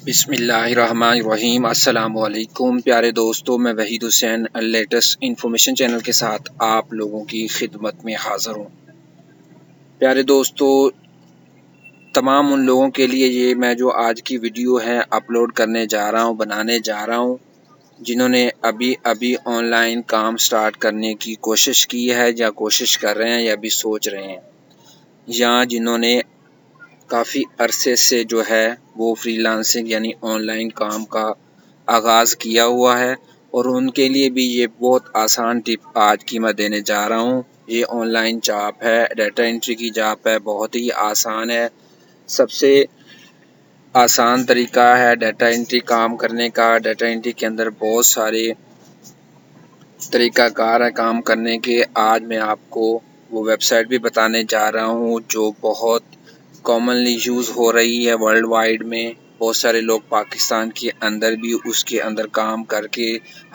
بسم اللہ الرحمن الرحیم۔ السلام علیکم پیارے دوستو، میں وحید حسین لیٹسٹ انفارمیشن چینل کے ساتھ آپ لوگوں کی خدمت میں حاضر ہوں۔ پیارے دوستو، تمام ان لوگوں کے لیے یہ میں جو آج کی ویڈیو ہے اپلوڈ کرنے جا رہا ہوں، بنانے جا رہا ہوں، جنہوں نے ابھی آن لائن کام سٹارٹ کرنے کی کوشش کی ہے یا کوشش کر رہے ہیں یا بھی سوچ رہے ہیں، یا جنہوں نے کافی عرصے سے جو ہے وہ فری لانسنگ یعنی آن لائن کام کا آغاز کیا ہوا ہے، اور ان کے لیے بھی یہ بہت آسان ٹپ آج کی میں دینے جا رہا ہوں۔ یہ آن لائن جاب ہے، ڈیٹا انٹری کی جاب ہے، بہت ہی آسان ہے، سب سے آسان طریقہ ہے ڈیٹا انٹری کام کرنے کا۔ ڈیٹا انٹری کے اندر بہت سارے طریقہ کار ہے کام کرنے کے۔ آج میں آپ کو وہ ویب سائٹ بھی بتانے جا رہا ہوں جو بہت کامنلی یوز ہو رہی ہے ورلڈ وائڈ میں۔ بہت سارے لوگ پاکستان کے اندر بھی اس کے اندر کام کر کے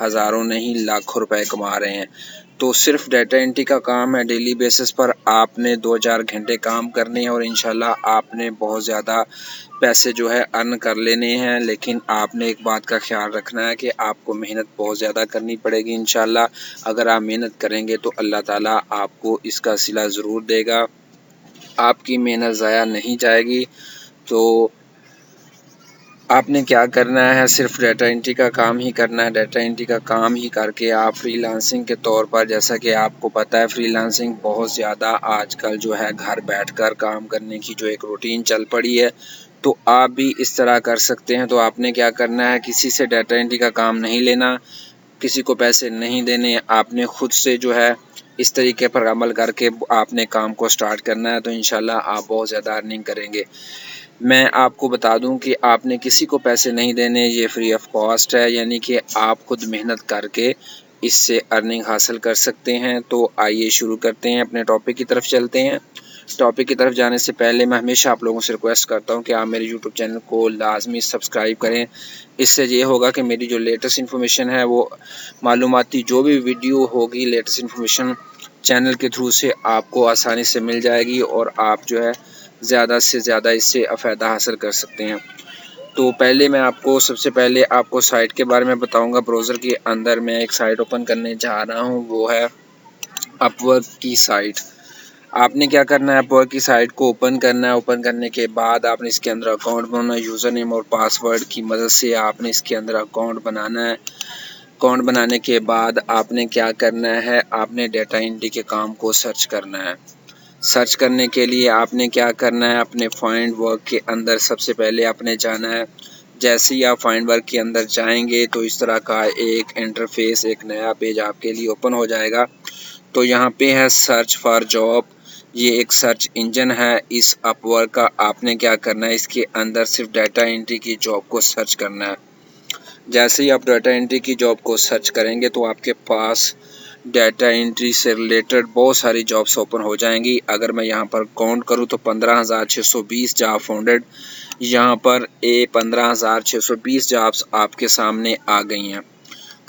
ہزاروں نہیں لاکھوں روپے کما رہے ہیں۔ تو صرف ڈیٹا انٹری کا کام ہے، ڈیلی بیسس پر آپ نے 2-4 گھنٹے کام کرنے ہیں اور انشاءاللہ آپ نے بہت زیادہ پیسے جو ہے ارن کر لینے ہیں۔ لیکن آپ نے ایک بات کا خیال رکھنا ہے کہ آپ کو محنت بہت زیادہ کرنی پڑے گی انشاءاللہ۔ اگر آپ محنت کریں گے تو اللہ تعالیٰ آپ کو اس کا صلہ ضرور دے گا، آپ کی محنت ضائع نہیں جائے گی۔ تو آپ نے کیا کرنا ہے، صرف ڈیٹا انٹری کا کام ہی کرنا ہے۔ ڈیٹا انٹری کا کام ہی کر کے آپ فری لانسنگ کے طور پر، جیسا کہ آپ کو پتہ ہے فری لانسنگ بہت زیادہ آج کل جو ہے گھر بیٹھ کر کام کرنے کی جو ایک روٹین چل پڑی ہے، تو آپ بھی اس طرح کر سکتے ہیں۔ تو آپ نے کیا کرنا ہے، کسی سے ڈیٹا انٹری کا کام نہیں لینا، کسی کو پیسے نہیں دینے، آپ نے خود سے جو ہے اس طریقے پر عمل کر کے آپ نے کام کو سٹارٹ کرنا ہے، تو انشاءاللہ آپ بہت زیادہ ارننگ کریں گے۔ میں آپ کو بتا دوں کہ آپ نے کسی کو پیسے نہیں دینے، یہ فری آف کاسٹ ہے، یعنی کہ آپ خود محنت کر کے اس سے ارننگ حاصل کر سکتے ہیں۔ تو آئیے شروع کرتے ہیں، اپنے ٹاپک کی طرف چلتے ہیں۔ ٹاپک کی طرف جانے سے پہلے میں ہمیشہ آپ لوگوں سے ریکویسٹ کرتا ہوں کہ آپ میرے یوٹیوب چینل کو لازمی سبسکرائب کریں۔ اس سے یہ ہوگا کہ میری جو لیٹسٹ انفارمیشن ہے، وہ معلوماتی جو بھی ویڈیو ہوگی لیٹسٹ انفارمیشن چینل کے تھرو سے آپ کو آسانی سے مل جائے گی، اور آپ جو ہے زیادہ سے زیادہ اس سے فائدہ حاصل کر سکتے ہیں۔ تو پہلے میں آپ کو سب سے پہلے آپ کو سائٹ کے بارے میں بتاؤں گا۔ براؤزر کے اندر میں ایک سائٹ اوپن کرنے جا رہا ہوں، وہ ہے اپ ورک کی سائٹ۔ آپ نے کیا کرنا ہے، اپ ورک کی سائٹ کو اوپن کرنا ہے۔ اوپن کرنے کے بعد آپ نے اس کے اندر اکاؤنٹ بنانا ہے، یوزر نیم اور پاسورڈ کی مدد سے آپ نے اس کے اندر اکاؤنٹ بنانا ہے۔ اکاؤنٹ بنانے کے بعد آپ نے کیا کرنا ہے، آپ نے ڈیٹا انٹری کے کام کو سرچ کرنا ہے۔ سرچ کرنے کے لیے آپ نے کیا کرنا ہے، اپنے فائنڈ ورک کے اندر سب سے پہلے آپ نے جانا ہے۔ جیسے ہی آپ فائنڈ ورک کے اندر جائیں گے تو اس طرح کا ایک انٹرفیس، ایک نیا پیج آپ کے لیے اوپن ہو جائے گا۔ تو یہاں پہ ہے سرچ فار جاب، یہ ایک سرچ انجن ہے اس اپ ورک کا۔ آپ نے کیا کرنا ہے، اس کے اندر صرف ڈیٹا انٹری کی جاب کو سرچ کرنا ہے۔ جیسے ہی آپ ڈیٹا انٹری کی جاب کو سرچ کریں گے تو آپ کے پاس ڈیٹا انٹری سے ریلیٹڈ بہت ساری جابس اوپن ہو جائیں گی۔ اگر میں یہاں پر کاؤنٹ کروں تو 15,620 جاب فاؤنڈڈ، یہاں پر 15,620 جابس آپ کے سامنے آ گئی ہیں۔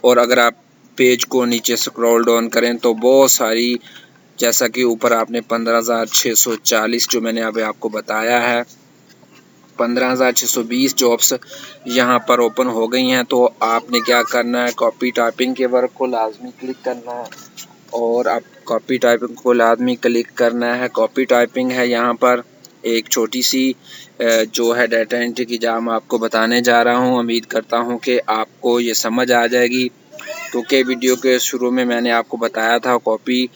اور اگر آپ پیج کو نیچے سکرول ڈاؤن کریں تو بہت ساری، جیسا کہ اوپر آپ نے 15,640 جو میں نے ابھی آپ کو بتایا ہے، 15,620 جابس یہاں پر اوپن ہو گئی ہیں۔ تو آپ نے کیا کرنا ہے، کاپی ٹائپنگ کے ورک کو لازمی کلک کرنا ہے، اور آپ کاپی ٹائپنگ کو لازمی کلک کرنا ہے۔ کاپی ٹائپنگ ہے یہاں پر ایک چھوٹی سی جو ہے ڈیٹا انٹری کی جاب آپ کو بتانے جا رہا ہوں۔ امید کرتا ہوں کہ آپ کو یہ سمجھ آ جائے گی، کیونکہ ویڈیو کے شروع میں نے آپ کو بتایا تھا کاپی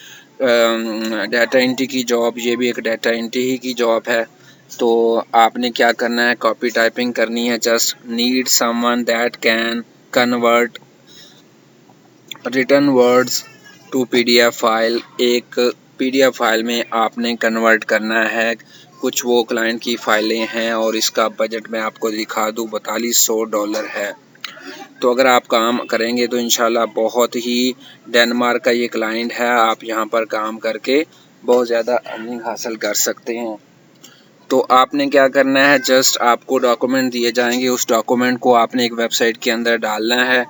ڈیٹا انٹری کی جاب، یہ بھی ایک ڈیٹا انٹری ہی کی جاب ہے۔ تو آپ نے کیا کرنا ہے، کاپی ٹائپنگ کرنی ہے۔ Just need someone that can convert written words to P D F file, ایک پی ڈی ایف فائل میں آپ نے کنورٹ کرنا ہے۔ کچھ وہ کلائنٹ کی فائلیں ہیں اور اس کا بجٹ میں آپ کو دکھا دوں $4200 ہے۔ تو اگر آپ کام کریں گے تو انشاءاللہ بہت ہی، ڈنمارک کا یہ کلائنٹ ہے، آپ یہاں پر کام کر کے بہت زیادہ ارننگ حاصل کر سکتے ہیں۔ تو آپ نے کیا کرنا ہے، جسٹ آپ کو ڈاکومنٹ دیے جائیں گے، اس ڈاکومنٹ کو آپ نے ایک ویب سائٹ کے اندر ڈالنا ہے۔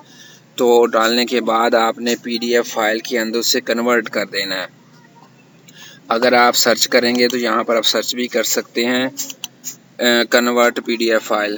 تو ڈالنے کے بعد آپ نے پی ڈی ایف فائل کے اندر سے کنورٹ کر دینا ہے۔ اگر آپ سرچ کریں گے تو یہاں پر آپ سرچ بھی کر سکتے ہیں، convert P D F file.